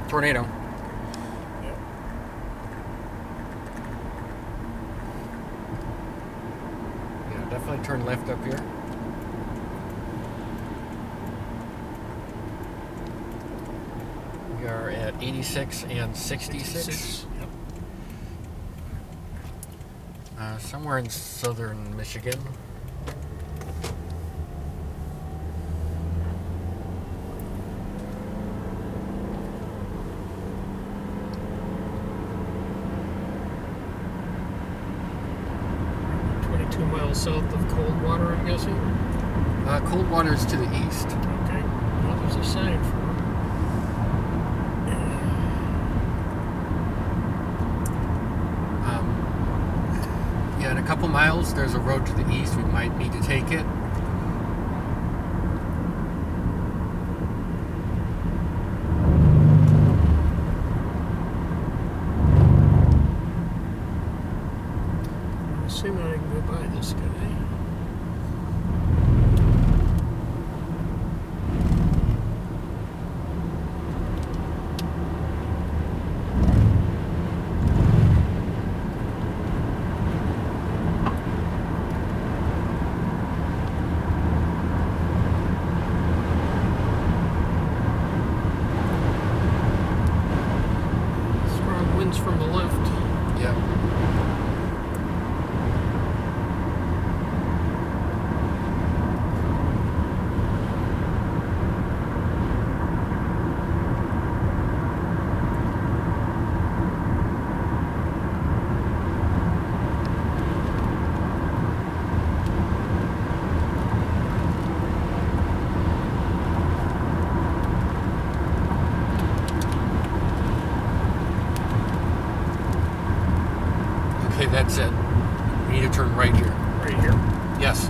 Tornado. Yep. Yeah, definitely turn left up here. We are at 86 and 66. Yep. Somewhere in southern Michigan. Miles south of Coldwater, I'm guessing. Coldwater's to the east. Okay. Well, there's a sign for it. Yeah, in a couple miles, there's a road to the east. We might need to take it. Assuming I can go by this guy. Strong winds from the left. Yeah. Okay, that's it. We need to turn right here. Right here. Yes.